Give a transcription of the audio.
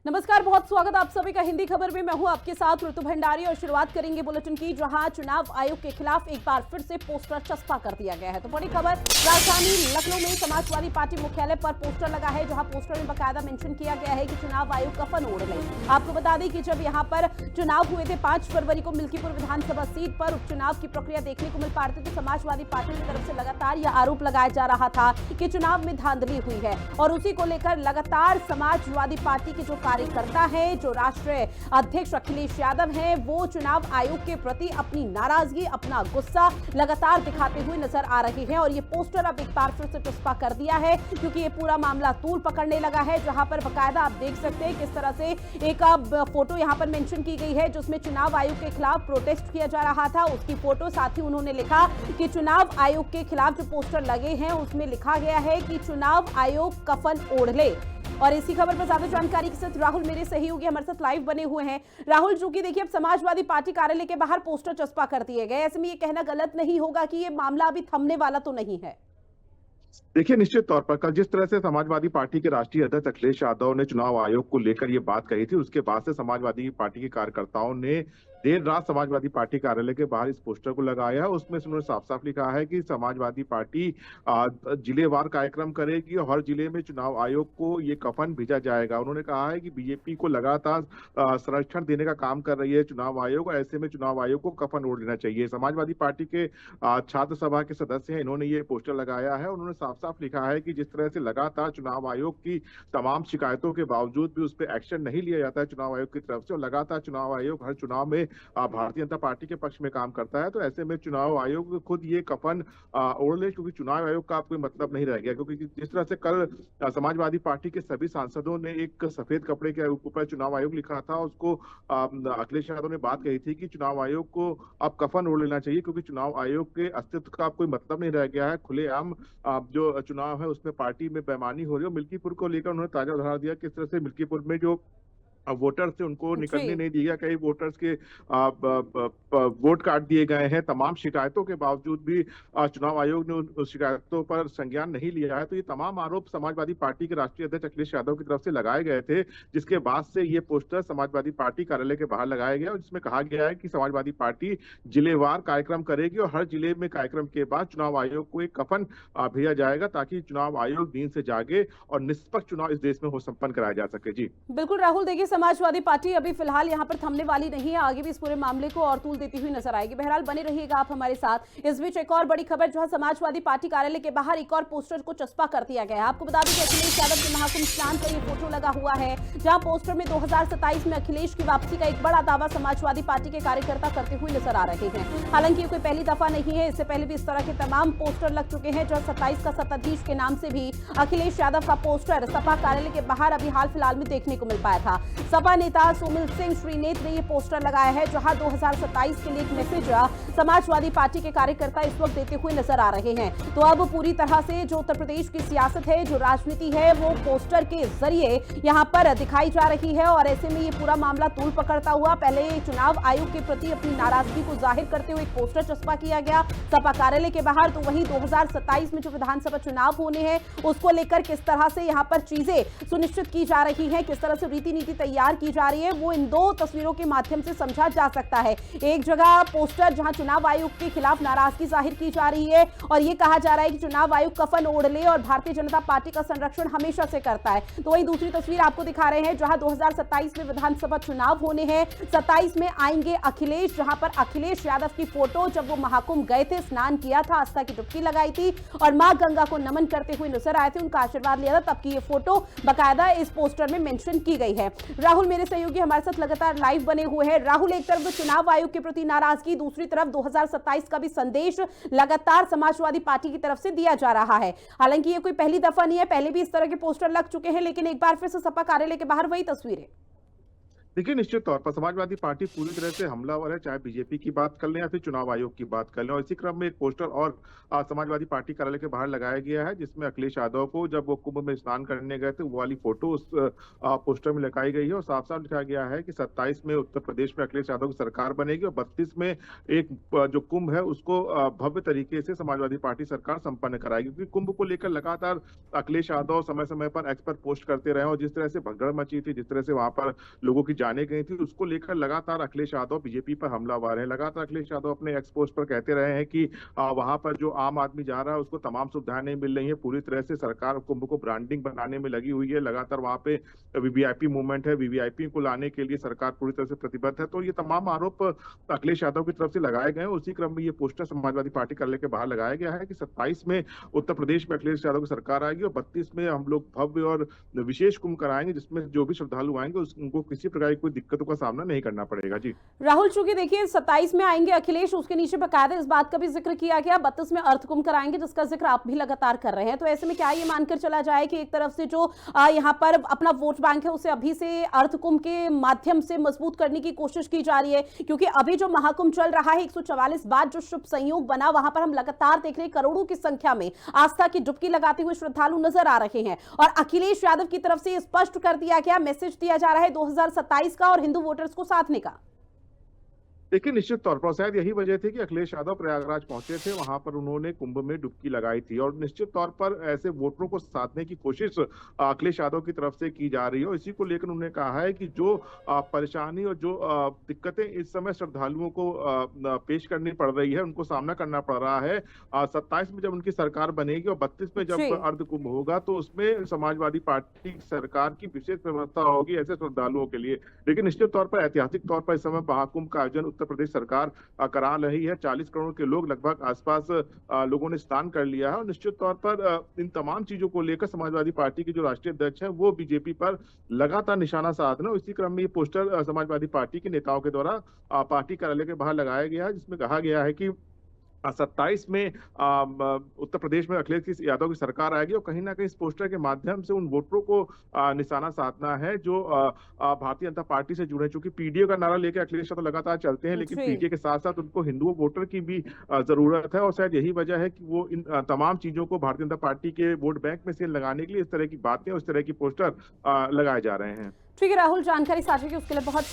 नमस्कार, बहुत स्वागत आप सभी का हिंदी खबर में। मैं हूं आपके साथ ऋतु भंडारी और शुरुआत करेंगे बुलेटिन की, जहां चुनाव आयोग के खिलाफ एक बार फिर से पोस्टर चस्पा कर दिया गया है। तो बड़ी खबर, राजधानी लखनऊ में समाजवादी पार्टी मुख्यालय पर पोस्टर लगा है, जहां पोस्टर में बकायदा मेंशन किया गया है कि चुनाव आयोग कफन ओढ़ ले। आपको बता दें कि जब यहां पर चुनाव हुए थे 5 फरवरी को मिल्कीपुर विधानसभा सीट पर उपचुनाव की प्रक्रिया देखने को मिल पा रही थी, तो समाजवादी पार्टी की तरफ से लगातार यह आरोप लगाया जा रहा था कि चुनाव में धांधली हुई है, और उसी को लेकर लगातार समाजवादी पार्टी के जो कार्यकर्ता है, जो राष्ट्रीय अध्यक्ष अखिलेश यादव हैं, वो चुनाव आयोग के प्रति अपनी नाराजगी, अपना गुस्सा लगातार दिखाते हुए नजर आ रहे हैं। और ये पोस्टर अब एक बार फिर से चस्पा कर दिया है, क्योंकि ये पूरा मामला तूल पकड़ने लगा है, जहां पर बकायदा आप देख सकते हैं किस तरह से एक फोटो यहां पर मेंशन की गई है, जिसमें चुनाव आयोग के खिलाफ प्रोटेस्ट किया जा रहा था। उसकी फोटो साथ ही उन्होंने लिखा कि चुनाव आयोग के खिलाफ जो पोस्टर लगे हैं उसमें लिखा गया है कि चुनाव आयोग कफन ओढ़ ले। और इसी खबर पर ज्यादा जानकारी के साथ राहुल मेरे सहयोगी हमारे साथ लाइव बने हुए हैं। राहुल, जो कि देखिए अब समाजवादी पार्टी कार्यालय के बाहर पोस्टर चस्पा कर दिए गए, ऐसे में ये कहना गलत नहीं होगा कि ये मामला अभी थमने वाला तो नहीं है? देखिए, निश्चित तौर पर कल जिस तरह से समाजवादी पार्टी के राष्ट्रीय अध्यक्ष अखिलेश यादव ने चुनाव आयोग को लेकर ये बात कही थी, उसके बाद से समाजवादी पार्टी के कार्यकर्ताओं ने देर रात समाजवादी पार्टी कार्यालय के बाहर इस पोस्टर को लगाया है। उसमें उन्होंने साफ साफ लिखा है कि समाजवादी पार्टी जिलेवार कार्यक्रम करेगी और हर जिले में चुनाव आयोग को ये कफन भेजा जाएगा। उन्होंने कहा है कि बीजेपी को लगातार संरक्षण देने का काम कर रही है चुनाव आयोग, ऐसे में चुनाव आयोग को कफन ओढ़ लेना चाहिए। समाजवादी पार्टी के छात्र सभा के सदस्य हैं, इन्होंने ये पोस्टर लगाया है। उन्होंने साफ साफ लिखा है कि जिस तरह से लगातार चुनाव आयोग की तमाम शिकायतों के बावजूद भी उस पर एक्शन नहीं लिया जाता है चुनाव आयोग की तरफ से, और लगातार चुनाव आयोग हर चुनाव में भारतीय जनता पार्टी के पक्ष में काम करता है, तो ऐसे में चुनाव आयोग खुद ये कफन ओढ़ ले, क्योंकि चुनाव आयोग का कोई मतलब नहीं रह गया। क्योंकि जिस तरह से कल समाजवादी पार्टी के सभी सांसदों ने एक सफेद कपड़े के ऊपर चुनाव आयोग लिखा था, उसको अखिलेश यादव ने बात कही थी कि चुनाव आयोग को अब कफन ओढ़ लेना चाहिए, क्योंकि चुनाव आयोग के अस्तित्व का कोई मतलब नहीं रह गया है। खुलेआम जो चुनाव है उसमें पार्टी में बेईमानी हो रही है। मिल्कीपुर को लेकर उन्होंने ताजा उदाहरण दिया, किस तरह से मिल्कीपुर में जो वोटर्स थे उनको निकलने नहीं दिया, कई वोटर्स के वोट काट दिए गए हैं। तमाम शिकायतों के बावजूद भी चुनाव आयोग ने उन शिकायतों पर संज्ञान नहीं लिया है। तो ये तमाम आरोप समाजवादी पार्टी के राष्ट्रीय अध्यक्ष अखिलेश यादव की तरफ से लगाए गए थे, जिसके बाद से ये पोस्टर समाजवादी पार्टी कार्यालय के बाहर लगाया गया, और जिसमें कहा गया है कि समाजवादी पार्टी जिलेवार कार्यक्रम करेगी और हर जिले में कार्यक्रम के बाद चुनाव आयोग को एक कफन भेजा जाएगा, ताकि चुनाव आयोग नींद से जागे और निष्पक्ष चुनाव इस देश में हो संपन्न कराया जा सके। जी बिल्कुल राहुल, देखिए समाजवादी पार्टी अभी फिलहाल यहां पर थमने वाली नहीं है, आगे भी इस पूरे मामले को और तूल देती हुई नजर आएगी। बहरहाल बने रहिएगा आप हमारे साथ। इस बीच एक और बड़ी खबर, जहां समाजवादी पार्टी कार्यालय के बाहर एक और पोस्टर को चस्पा कर दिया गया है। आपको बता दें कि अखिलेश यादव के महाकुंभ स्नान पर यह फोटो लगा हुआ है, जहां पोस्टर में 2027 में अखिलेश की वापसी का एक बड़ा दावा समाजवादी पार्टी के कार्यकर्ता करते हुए नजर आ रहे हैं। हालांकि ये कोई पहली दफा नहीं है, इससे पहले भी इस तरह के तमाम पोस्टर लग चुके हैं, जहां 27 का सत्ताधीश के नाम से भी अखिलेश यादव का पोस्टर सपा कार्यालय के बाहर अभी हाल फिलहाल में देखने को मिल पाया था। सपा नेता सोमिल सिंह श्रीनेत ने यह पोस्टर लगाया है, जहां 2027 के लिए एक मैसेज समाजवादी पार्टी के कार्यकर्ता इस वक्त देते हुए नजर आ रहे हैं। तो अब पूरी तरह से जो उत्तर प्रदेश की सियासत है, जो राजनीति है, वो पोस्टर के जरिए यहां पर दिखाई जा रही है। और ऐसे में ये पूरा मामला तूल पकड़ता हुआ पहले चुनाव आयोग के प्रति अपनी नाराजगी को जाहिर करते हुए एक पोस्टर चस्पा किया गया सपा कार्यालय के बाहर, तो वहीं 2027 में जो विधानसभा चुनाव होने हैं उसको लेकर किस तरह से यहां पर चीजें सुनिश्चित की जा रही है, किस तरह से रीति नीति तैयार की जा रही है, वो इन दो तस्वीरों के माध्यम से समझा जा सकता है। एक जगह पोस्टर जहां चुनाव आयोग के खिलाफ नाराजगी जाहिर की जा रही है और ये कहा जा रहा है कि चुनाव आयोग कफन ओढ़ ले और भारतीय जनता पार्टी का संरक्षण हमेशा से करता है, तो वहीं दूसरी तस्वीर आपको दिखा रहे हैं जहां 2027 में विधानसभा चुनाव होने हैं। 27 में आएंगे अखिलेश, जहां पर अखिलेश यादव की फोटो जब वो महाकुंभ गए थे, स्नान किया था, आस्था की डुबकी लगाई थी और मां गंगा को नमन करते हुए नजर आए थे, उनका आशीर्वाद लिया था, तब की ये फोटो बाकायदा इस पोस्टर में मेंशन की गई है। राहुल मेरे सहयोगी हमारे साथ लगातार लाइव बने हुए हैं। राहुल, एक तरफ चुनाव आयोग के प्रति नाराजगी, दूसरी तरफ 2027 का भी संदेश लगातार समाजवादी पार्टी की तरफ से दिया जा रहा है। हालांकि ये कोई पहली दफा नहीं है, पहले भी इस तरह के पोस्टर लग चुके हैं, लेकिन एक बार फिर से सपा कार्यालय के बाहर वही तस्वीरें। देखिए, निश्चित तौर पर समाजवादी पार्टी पूरी तरह से हमलावर है, चाहे बीजेपी की बात कर लें या फिर चुनाव आयोग की बात कर लें। और इसी क्रम में एक पोस्टर और समाजवादी पार्टी कार्यालय के बाहर लगाया गया है, जिसमें अखिलेश यादव को जब वो कुंभ में स्नान करने गए थे, वो वाली फोटो उस पोस्टर में लगाई गई है और साफ-साफ लिखा गया है कि 27 में उत्तर प्रदेश में अखिलेश यादव की सरकार बनेगी और 32 में एक जो कुंभ है उसको भव्य तरीके से समाजवादी पार्टी सरकार संपन्न कराएगी। क्योंकि कुंभ को लेकर लगातार अखिलेश यादव समय-समय पर एक्स पर पोस्ट करते रहे और जिस तरह से भगदड़ मची थी, जिस तरह से वहां पर लोगों की जाने गई थी, उसको लेकर लगातार अखिलेश यादव बीजेपी पर हमलावर हैं। लगातार अखिलेश यादव अपने एक्स पोस्ट पर कहते रहे हैं कि वहां पर जो आम आदमी जा रहा है उसको तमाम सुविधाएं नहीं मिल रही है। पूरी तरह से सरकार कुंभ को ब्रांडिंग बनाने में लगी हुई है। लगातार वहां पे वीवीआईपी मूवमेंट है, वीवीआईपी को लाने के लिए सरकार पूरी तरह से प्रतिबद्ध है। तो ये तमाम आरोप अखिलेश यादव की तरफ से लगाए गए हैं। उसी क्रम में ये पोस्टर समाजवादी पार्टी कार्यालय के बाहर लगाया गया है कि 27 में उत्तर प्रदेश में अखिलेश यादव की सरकार आएगी और 32 में हम लोग भव्य और विशेष कुंभ कराएंगे, जिसमें जो भी श्रद्धालु आएंगे उनको किसी प्रकार की कोई दिक्कतों का सामना नहीं करना पड़ेगा। जी राहुल, चूंकि देखिए 27 में आएंगे अखिलेश, उसके नीचे बकायदा इस बात का भी जिक्र किया गया 32 में अर्थ कुंभ कराएंगे, जिसका जिक्र आप भी लगातार कर रहे हैं। तो ऐसे में क्या ये मानकर चला जाए कि एक तरफ से जो यहाँ पर अपना वोट बैंक है उसे अभी से अर्थ कुंभ के माध्यम से मजबूत करने की कोशिश की जा रही है? क्योंकि अभी जो महाकुंभ चल रहा है 144 बाद जो शुभ संयोग बना, वहां पर हम लगातार देख रहे हैं करोड़ों की संख्या में आस्था की डुबकी लगाते हुए श्रद्धालु नजर आ रहे हैं और अखिलेश यादव की तरफ से स्पष्ट कर दिया गया, मैसेज दिया जा रहा है 2027 का और हिंदू वोटर्स को साधने का। देखिए, निश्चित तौर पर शायद यही वजह थी कि अखिलेश यादव प्रयागराज पहुंचे थे, वहां पर उन्होंने कुंभ में डुबकी लगाई थी और निश्चित तौर पर ऐसे वोटरों को साधने की कोशिश अखिलेश यादव की तरफ से की जा रही है और इसी को लेकर उन्होंने कहा है कि जो परेशानी और जो दिक्कतें इस समय श्रद्धालुओं को पेश करनी पड़ रही है, उनको सामना करना पड़ रहा है। 27 में जब उनकी सरकार बनेगी और 32 में जब अर्ध कुंभ होगा तो उसमें समाजवादी पार्टी सरकार की विशेष व्यवस्था होगी ऐसे श्रद्धालुओं के लिए। लेकिन निश्चित तौर पर ऐतिहासिक तौर पर इस समय महाकुंभ का आयोजन उत्तर प्रदेश सरकार करा रही है। 40 करोड़ के लोग लगभग आसपास लोगों ने स्नान कर लिया है और निश्चित तौर पर इन तमाम चीजों को लेकर समाजवादी पार्टी के जो राष्ट्रीय अध्यक्ष है वो बीजेपी पर लगातार निशाना साध रहे हैं। इसी क्रम में ये पोस्टर समाजवादी पार्टी के नेताओं के द्वारा पार्टी कार्यालय के बाहर लगाया गया है, जिसमें कहा गया है कि 27 में उत्तर प्रदेश में अखिलेश यादव की सरकार आएगी और कहीं ना कहीं इस पोस्टर के माध्यम से उन वोटरों को निशाना साधना है जो भारतीय जनता पार्टी से जुड़े। चूंकि पीडीए का नारा लेकर अखिलेश यादव लगातार चलते हैं, लेकिन पीडीए के साथ साथ उनको हिंदू वोटर की भी जरूरत है और शायद यही वजह है कि वो इन तमाम चीजों को भारतीय जनता पार्टी के वोट बैंक में से लगाने के लिए इस तरह की बातें और इस तरह की पोस्टर लगाए जा रहे हैं। ठीक है राहुल, जानकारी साझा की उसके लिए बहुत